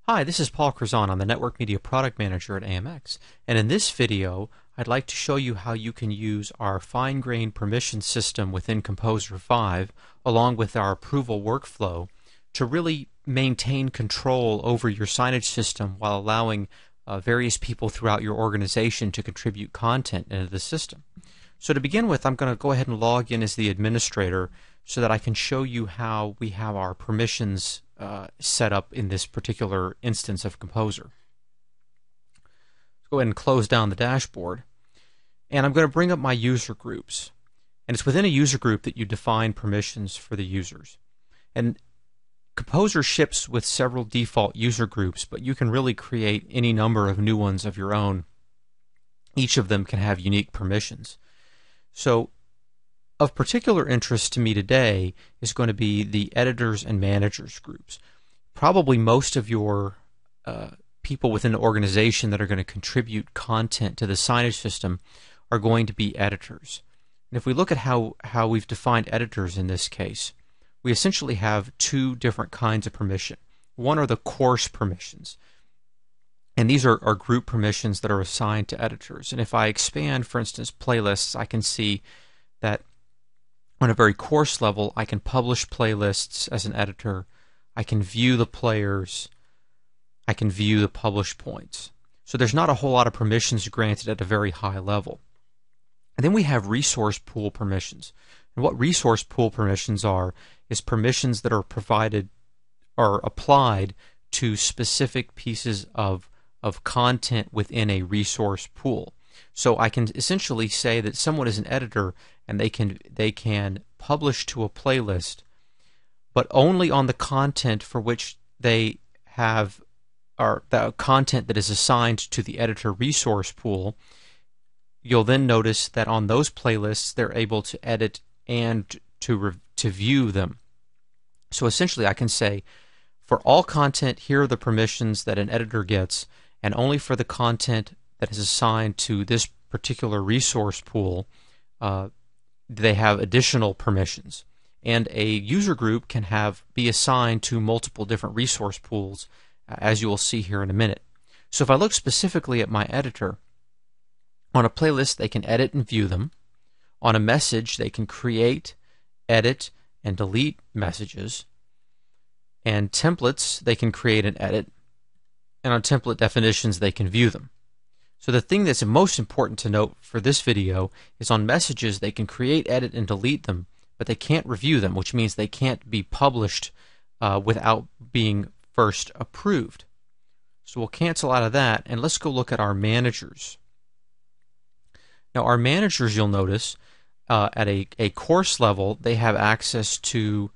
Hi, this is Paul Curzon. I'm the Network Media Product Manager at AMX. And in this video, I'd like to show you how you can use our fine-grained permission system within Composer 5, along with our approval workflow, to really maintain control over your signage system while allowing various people throughout your organization to contribute content into the system. So to begin with, I'm going to go ahead and log in as the administrator so that I can show you how we have our permissions set up in this particular instance of Composer. Let's go ahead and close down the dashboard. And I'm going to bring up my user groups. And it's within a user group that you define permissions for the users. And Composer ships with several default user groups, but you can really create any number of new ones of your own. Each of them can have unique permissions. So of particular interest to me today is going to be the editors and managers groups. Probably most of your people within the organization that are going to contribute content to the signage system are going to be editors. And if we look at how we've defined editors in this case, we essentially have two different kinds of permission. One are the course permissions. And these are group permissions that are assigned to editors. And if I expand, for instance, playlists, I can see that on a very coarse level, I can publish playlists as an editor. I can view the players. I can view the publish points. So there's not a whole lot of permissions granted at a very high level. And then we have resource pool permissions. And what resource pool permissions are is permissions that are provided or applied to specific pieces of content within a resource pool. So I can essentially say that someone is an editor and they can publish to a playlist, but only on the content for which they have, or the content that is assigned to the editor resource pool. You'll then notice that on those playlists they're able to edit and to view them. So essentially I can say, for all content, here are the permissions that an editor gets, and only for the content that is assigned to this particular resource pool, they have additional permissions. And a user group can be assigned to multiple different resource pools, as you will see here in a minute. So if I look specifically at my editor, on a playlist they can edit and view them. On a message they can create, edit, and delete messages. And templates they can create and edit. And on template definitions they can view them. So the thing that's most important to note for this video is on messages they can create, edit, and delete them, but they can't review them, which means they can't be published without being first approved. So we'll cancel out of that, and let's go look at our managers. Now our managers, you'll notice, at a course level, they have access to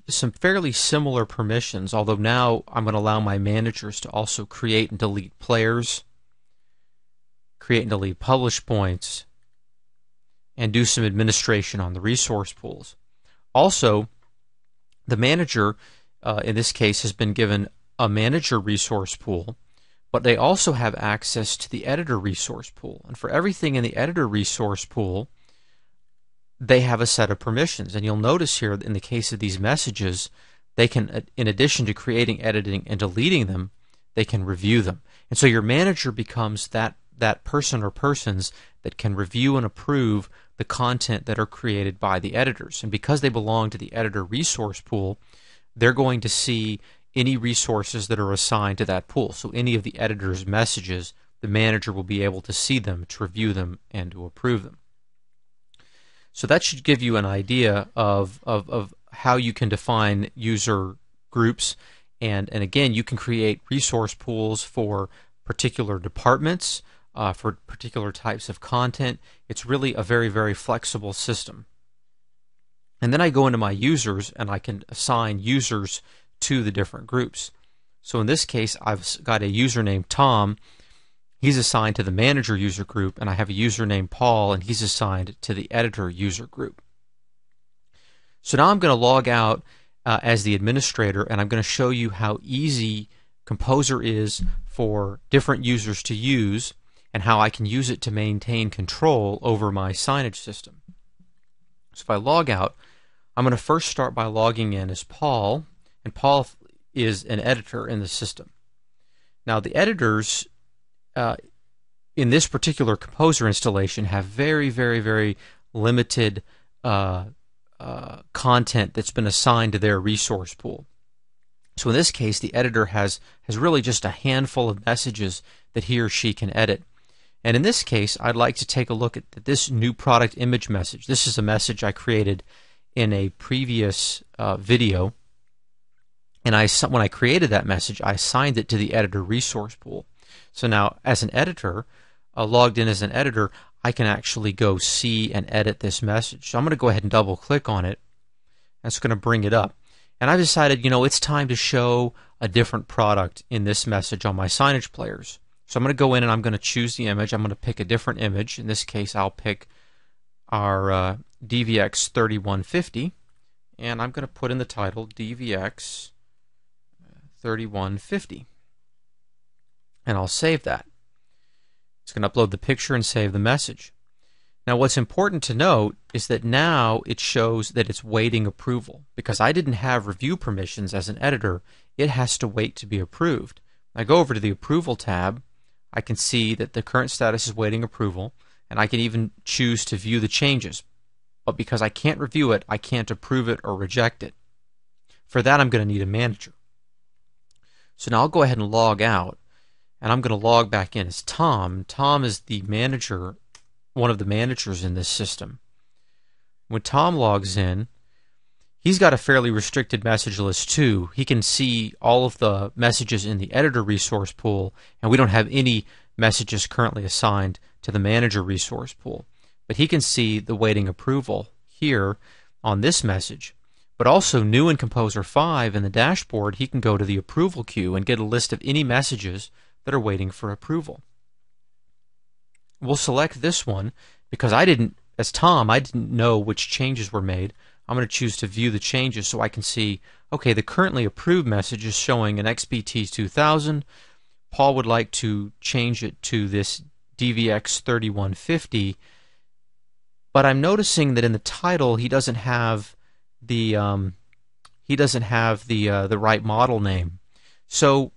some fairly similar permissions, although now I'm going to allow my managers to also create and delete players, create and delete publish points, and do some administration on the resource pools. Also, the manager, in this case, has been given a manager resource pool, but they also have access to the editor resource pool. And for everything in the editor resource pool, they have a set of permissions. And you'll notice here, in the case of these messages, they can, in addition to creating, editing, and deleting them, they can review them. And so your manager becomes that person or persons that can review and approve the content that are created by the editors. And because they belong to the editor resource pool, they're going to see any resources that are assigned to that pool. So any of the editor's messages, the manager will be able to see them, to review them, and to approve them. So that should give you an idea of how you can define user groups. And again, you can create resource pools for particular departments, for particular types of content. It's really a very, very flexible system. And then I go into my users and I can assign users to the different groups. So in this case, I've got a user named Tom. He's assigned to the manager user group, and I have a user named Paul, and he's assigned to the editor user group. So now I'm going to log out as the administrator, and I'm going to show you how easy Composer is for different users to use, and how I can use it to maintain control over my signage system. So if I log out, I'm going to first start by logging in as Paul, and Paul is an editor in the system. Now, the editors in this particular Composer installation have very, very, very limited content that's been assigned to their resource pool. So in this case, the editor has really just a handful of messages that he or she can edit. And in this case, I'd like to take a look at this new product image message. This is a message I created in a previous video. And when I created that message, I assigned it to the editor resource pool. So now, as an editor, logged in as an editor, I can actually go see and edit this message. So I'm going to go ahead and double click on it. That's going to bring it up. And I've decided, it's time to show a different product in this message on my Signage players. So I'm going to go in and I'm going to choose the image. I'm going to pick a different image. In this case, I'll pick our DVX 3150. And I'm going to put in the title DVX 3150. And I'll save that. It's going to upload the picture and save the message. Now, what's important to note is that now it shows that it's waiting approval. Because I didn't have review permissions as an editor, it has to wait to be approved. I go over to the Approval tab. I can see that the current status is waiting approval, and I can even choose to view the changes. But because I can't review it, I can't approve it or reject it. For that, I'm going to need a manager. So now I'll go ahead and log out, and I'm going to log back in as Tom. Tom is the manager, one of the managers in this system. When Tom logs in, he's got a fairly restricted message list too. He can see all of the messages in the editor resource pool, and we don't have any messages currently assigned to the manager resource pool. But he can see the waiting approval here on this message. But also new in Composer 5 in the dashboard, he can go to the approval queue and get a list of any messages that are waiting for approval. We'll select this one because as Tom, I didn't know which changes were made. I'm going to choose to view the changes so I can see, okay, the currently approved message is showing an XBT 2000. Paul would like to change it to this DVX 3150, but I'm noticing that in the title he doesn't have the right model name. So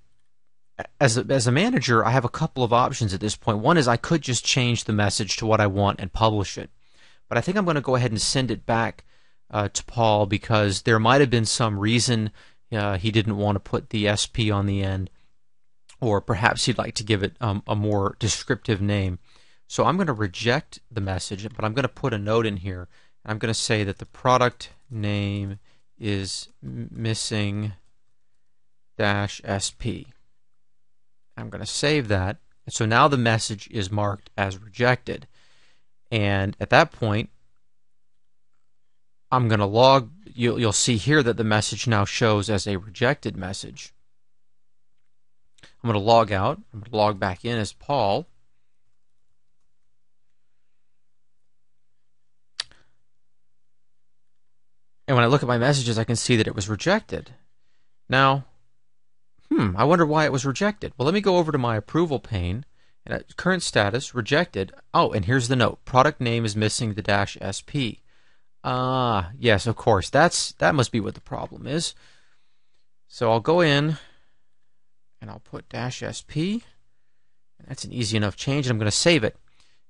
as a manager, I have a couple of options at this point. One is I could just change the message to what I want and publish it. But I think I'm going to go ahead and send it back to Paul because there might have been some reason he didn't want to put the SP on the end, or perhaps he'd like to give it a more descriptive name. So I'm going to reject the message, but I'm going to put a note in here. And I'm going to say that the product name is missing -SP. I'm going to save that. So now the message is marked as rejected. And at that point, I'm going to log. You'll see here that the message now shows as a rejected message. I'm going to log out. I'm going to log back in as Paul. And when I look at my messages, I can see that it was rejected. Now, I wonder why it was rejected. Well, let me go over to my approval pane. And at current status, rejected. Oh, and here's the note. Product name is missing the -SP. Yes, of course. That must be what the problem is. So I'll go in and I'll put -SP. And that's an easy enough change, and I'm going to save it.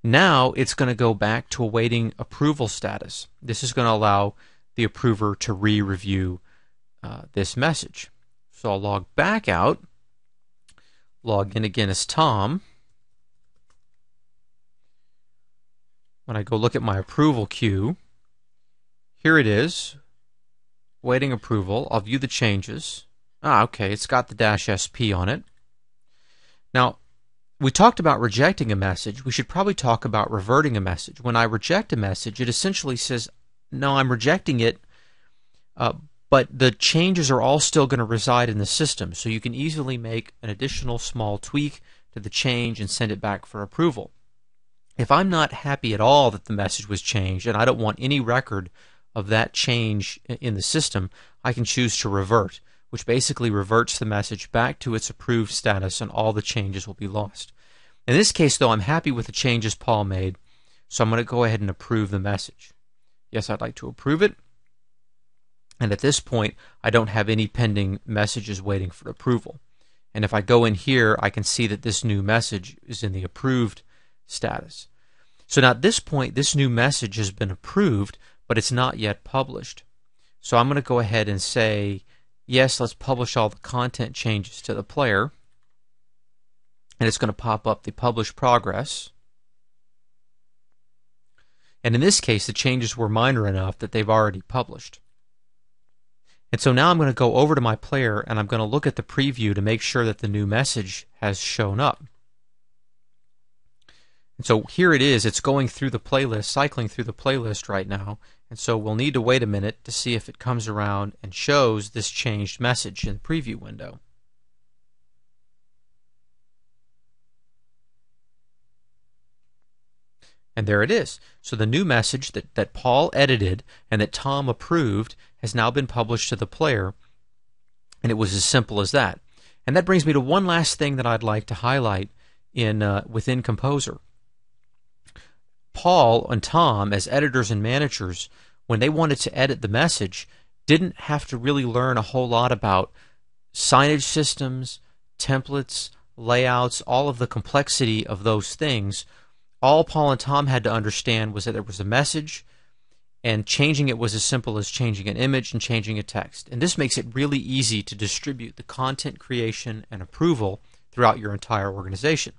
Now it's going to go back to awaiting approval status. This is going to allow the approver to re-review this message. So I'll log back out, log in again as Tom. When I go look at my approval queue, here it is, waiting approval. I'll view the changes. Okay, it's got the -SP on it. Now, we talked about rejecting a message. We should probably talk about reverting a message. When I reject a message, it essentially says, no, I'm rejecting it, but the changes are all still going to reside in the system. So you can easily make an additional small tweak to the change and send it back for approval. If I'm not happy at all that the message was changed and I don't want any record of that change in the system, I can choose to revert, which basically reverts the message back to its approved status and all the changes will be lost. In this case, though, I'm happy with the changes Paul made, so I'm going to go ahead and approve the message. Yes, I'd like to approve it. And at this point, I don't have any pending messages waiting for approval. And if I go in here, I can see that this new message is in the approved status. So now at this point, this new message has been approved, but it's not yet published. So I'm going to go ahead and say, yes, let's publish all the content changes to the player. And it's going to pop up the publish progress. And in this case, the changes were minor enough that they've already published. And so now I'm going to go over to my player and I'm going to look at the preview to make sure that the new message has shown up. And so here it is. It's going through the playlist, cycling through the playlist right now. And so we'll need to wait a minute to see if it comes around and shows this changed message in the preview window. And there it is. So the new message that Paul edited and that Tom approved has now been published to the player, and it was as simple as that. And that brings me to one last thing that I'd like to highlight within Composer. Paul and Tom, as editors and managers, when they wanted to edit the message, didn't have to really learn a whole lot about signage systems, templates, layouts, all of the complexity of those things. All Paul and Tom had to understand was that there was a message, and changing it was as simple as changing an image and changing a text. And this makes it really easy to distribute the content creation and approval throughout your entire organization.